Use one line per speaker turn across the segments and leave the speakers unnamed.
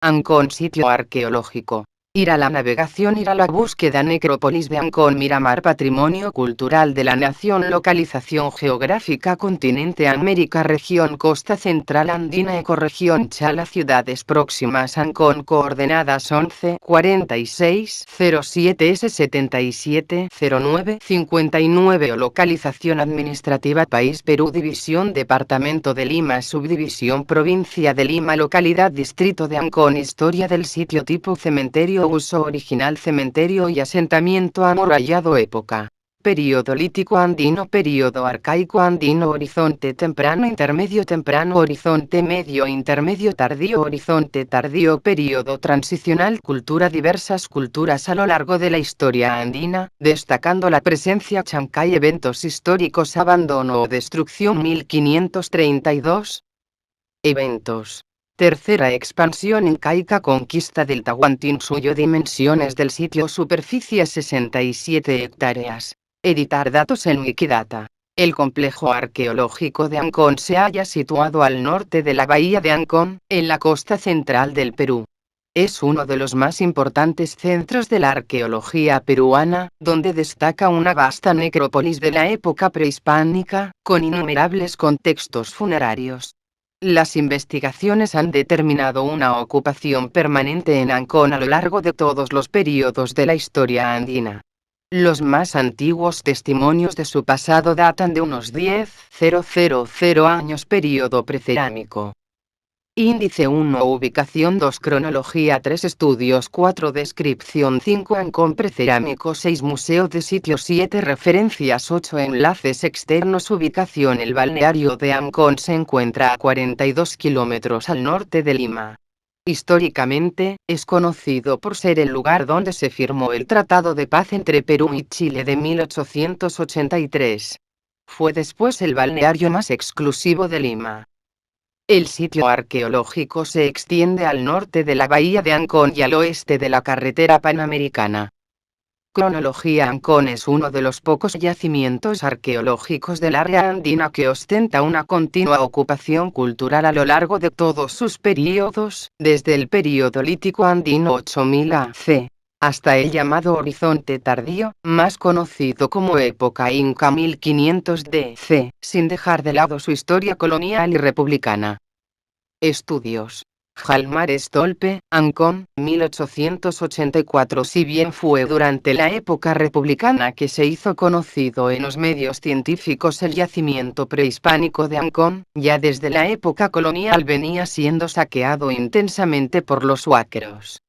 Ancón, sitio arqueológico. Ir a la navegación, ir a la búsqueda. Necrópolis de Ancón, Miramar, patrimonio cultural de la nación. Localización geográfica: continente América, región costa central andina, ecorregión Chala. Ciudades próximas: Ancón. Coordenadas 11 46 07 S 77 09 59. Localización administrativa: país Perú, división departamento de Lima, subdivisión provincia de Lima, localidad distrito de Ancón. Historia del sitio: tipo cementerio, uso original cementerio y asentamiento amurallado. Época: período lítico andino, período arcaico andino. Horizonte: temprano, intermedio, temprano, horizonte medio, intermedio, tardío, horizonte tardío. Período transicional: cultura, diversas culturas a lo largo de la historia andina, destacando la presencia chancay. Eventos históricos: abandono o destrucción 1532. Eventos: tercera expansión incaica, conquista del Tahuantinsuyo. Dimensiones del sitio: superficie 67 hectáreas. Editar datos en Wikidata. El complejo arqueológico de Ancón se halla situado al norte de la bahía de Ancón, en la costa central del Perú. Es uno de los más importantes centros de la arqueología peruana, donde destaca una vasta necrópolis de la época prehispánica, con innumerables contextos funerarios. Las investigaciones han determinado una ocupación permanente en Ancón a lo largo de todos los períodos de la historia andina. Los más antiguos testimonios de su pasado datan de unos 10.000 años, período precerámico. Índice 1, ubicación 2, cronología 3, estudios 4, descripción 5, Ancón precerámico 6, museo de sitios 7, referencias 8, enlaces externos. Ubicación: el balneario de Ancón se encuentra a 42 kilómetros al norte de Lima. Históricamente, es conocido por ser el lugar donde se firmó el Tratado de Paz entre Perú y Chile de 1883. Fue después el balneario más exclusivo de Lima. El sitio arqueológico se extiende al norte de la bahía de Ancón y al oeste de la carretera panamericana. Cronología: Ancón es uno de los pocos yacimientos arqueológicos del área andina que ostenta una continua ocupación cultural a lo largo de todos sus períodos, desde el período lítico andino 8000 AC, hasta el llamado Horizonte tardío, más conocido como época inca 1500 DC, sin dejar de lado su historia colonial y republicana. Estudios: Hjalmar Stolpe, Ancón, 1884. Si bien fue durante la época republicana que se hizo conocido en los medios científicos el yacimiento prehispánico de Ancón, ya desde la época colonial venía siendo saqueado intensamente por los huáqueros.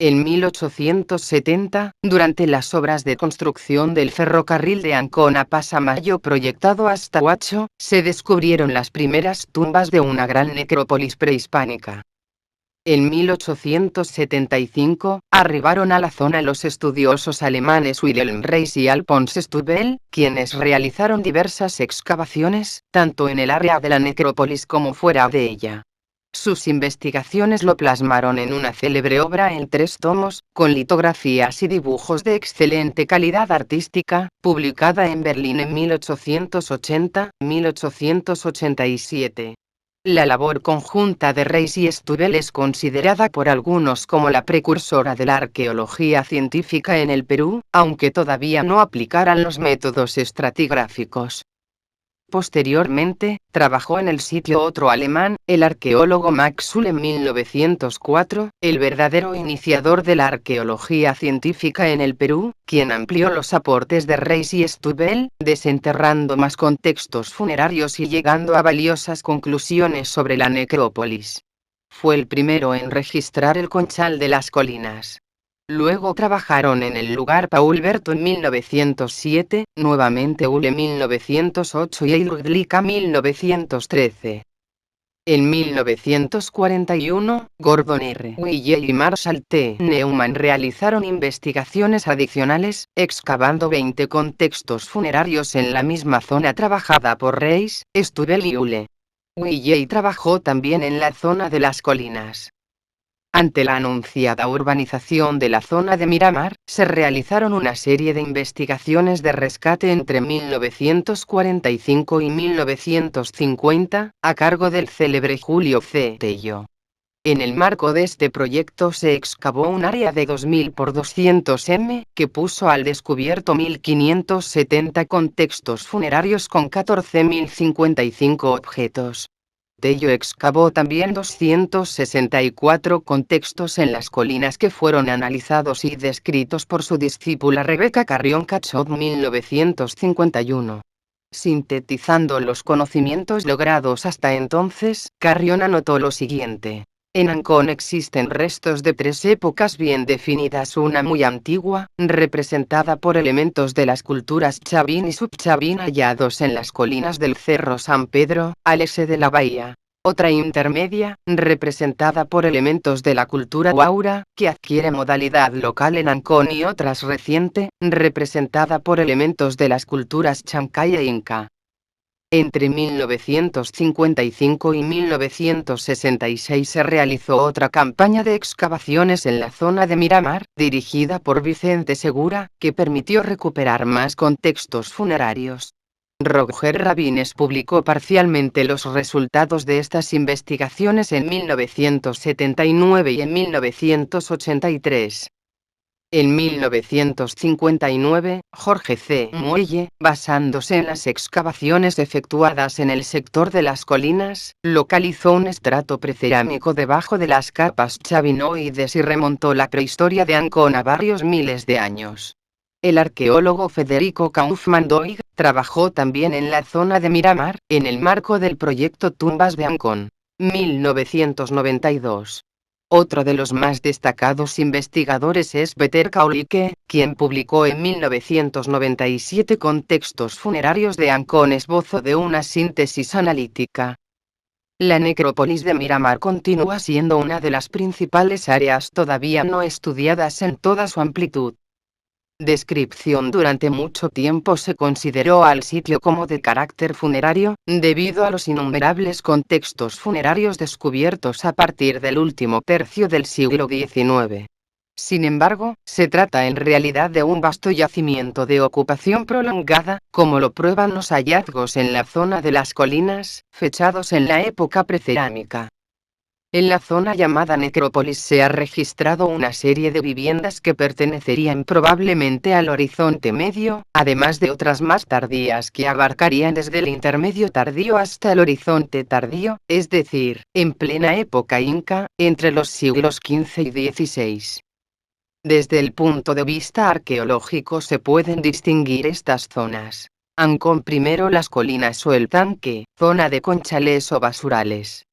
En 1870, durante las obras de construcción del ferrocarril de Ancón a Pasamayo proyectado hasta Huacho, se descubrieron las primeras tumbas de una gran necrópolis prehispánica. En 1875, arribaron a la zona los estudiosos alemanes Wilhelm Reis y Alphonse Stubel, quienes realizaron diversas excavaciones, tanto en el área de la necrópolis como fuera de ella. Sus investigaciones lo plasmaron en una célebre obra en 3 tomos, con litografías y dibujos de excelente calidad artística, publicada en Berlín en 1880-1887. La labor conjunta de Reis y Stubel es considerada por algunos como la precursora de la arqueología científica en el Perú, aunque todavía no aplicaran los métodos estratigráficos. Posteriormente, trabajó en el sitio otro alemán, el arqueólogo Max Suhl. En 1904, el verdadero iniciador de la arqueología científica en el Perú, quien amplió los aportes de Reis y Stubel, desenterrando más contextos funerarios y llegando a valiosas conclusiones sobre la necrópolis. Fue el primero en registrar el Conchal de las Colinas. Luego trabajaron en el lugar Paul Berto en 1907, nuevamente Hull en 1908 y Eiludlika 1913. En 1941, Gordon R. Willey y Marshall T. Neumann realizaron investigaciones adicionales, excavando 20 contextos funerarios en la misma zona trabajada por Reis, Stubel y Hull. Willey trabajó también en la zona de las colinas. Ante la anunciada urbanización de la zona de Miramar, se realizaron una serie de investigaciones de rescate entre 1945 y 1950, a cargo del célebre Julio C. Tello. En el marco de este proyecto se excavó un área de 2000 por 200 m, que puso al descubierto 1570 contextos funerarios con 14.055 objetos. Tello excavó también 264 contextos en las colinas que fueron analizados y descritos por su discípula Rebecca Carrión Cachot 1951. Sintetizando los conocimientos logrados hasta entonces, Carrión anotó lo siguiente. En Ancón existen restos de tres épocas bien definidas, una muy antigua, representada por elementos de las culturas Chavín y Subchavín hallados en las colinas del Cerro San Pedro, al este de la bahía. Otra intermedia, representada por elementos de la cultura Huaura, que adquiere modalidad local en Ancón, y otras reciente, representada por elementos de las culturas Chancay e Inca. Entre 1955 y 1966 se realizó otra campaña de excavaciones en la zona de Miramar, dirigida por Vicente Segura, que permitió recuperar más contextos funerarios. Roger Rabines publicó parcialmente los resultados de estas investigaciones en 1979 y en 1983. En 1959, Jorge C. Muelle, basándose en las excavaciones efectuadas en el sector de las colinas, localizó un estrato precerámico debajo de las capas chavinoides y remontó la prehistoria de Ancón a varios miles de años. El arqueólogo Federico Kaufmann Doig trabajó también en la zona de Miramar, en el marco del proyecto Tumbas de Ancón, 1992. Otro de los más destacados investigadores es Peter Kaulique, quien publicó en 1997 Contextos funerarios de Ancón, esbozo de una síntesis analítica. La necrópolis de Miramar continúa siendo una de las principales áreas todavía no estudiadas en toda su amplitud. Descripción. Durante mucho tiempo se consideró al sitio como de carácter funerario, debido a los innumerables contextos funerarios descubiertos a partir del último tercio del siglo XIX. Sin embargo, se trata en realidad de un vasto yacimiento de ocupación prolongada, como lo prueban los hallazgos en la zona de las colinas, fechados en la época precerámica. En la zona llamada necrópolis se ha registrado una serie de viviendas que pertenecerían probablemente al Horizonte Medio, además de otras más tardías que abarcarían desde el Intermedio Tardío hasta el Horizonte Tardío, es decir, en plena época inca, entre los siglos XV y XVI. Desde el punto de vista arqueológico se pueden distinguir estas zonas. Ancón primero, las colinas o el tanque, zona de conchales o basurales.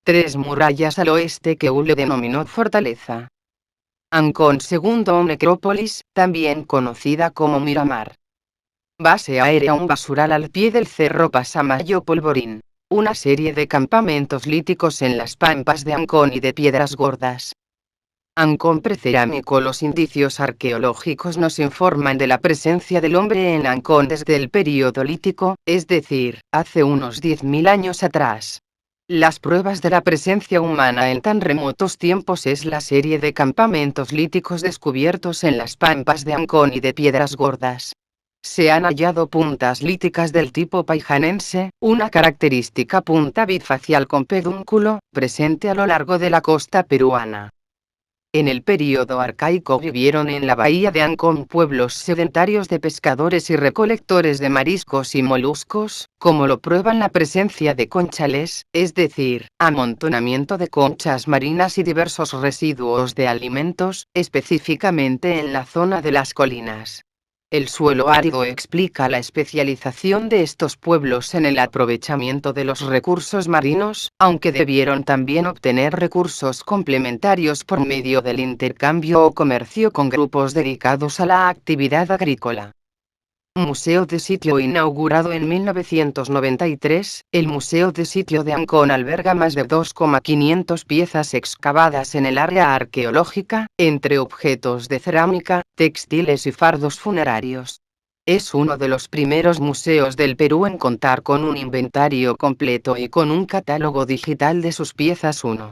Tres murallas al oeste que Ule denominó fortaleza. Ancón segundo, necrópolis, también conocida como Miramar. Base aérea, un basural al pie del cerro Pasamayo Polvorín. Una serie de campamentos líticos en las pampas de Ancón y de Piedras Gordas. Ancón precerámico. Los indicios arqueológicos nos informan de la presencia del hombre en Ancón desde el período lítico, es decir, hace unos 10.000 años atrás. Las pruebas de la presencia humana en tan remotos tiempos es la serie de campamentos líticos descubiertos en las pampas de Ancón y de Piedras Gordas. Se han hallado puntas líticas del tipo paijanense, una característica punta bifacial con pedúnculo, presente a lo largo de la costa peruana. En el período arcaico vivieron en la bahía de Ancón pueblos sedentarios de pescadores y recolectores de mariscos y moluscos, como lo prueban la presencia de conchales, es decir, amontonamiento de conchas marinas y diversos residuos de alimentos, específicamente en la zona de las colinas. El suelo árido explica la especialización de estos pueblos en el aprovechamiento de los recursos marinos, aunque debieron también obtener recursos complementarios por medio del intercambio o comercio con grupos dedicados a la actividad agrícola. Museo de Sitio. Inaugurado en 1993, el Museo de Sitio de Ancón alberga más de 2,500 piezas excavadas en el área arqueológica, entre objetos de cerámica, textiles y fardos funerarios. Es uno de los primeros museos del Perú en contar con un inventario completo y con un catálogo digital de sus piezas. 1.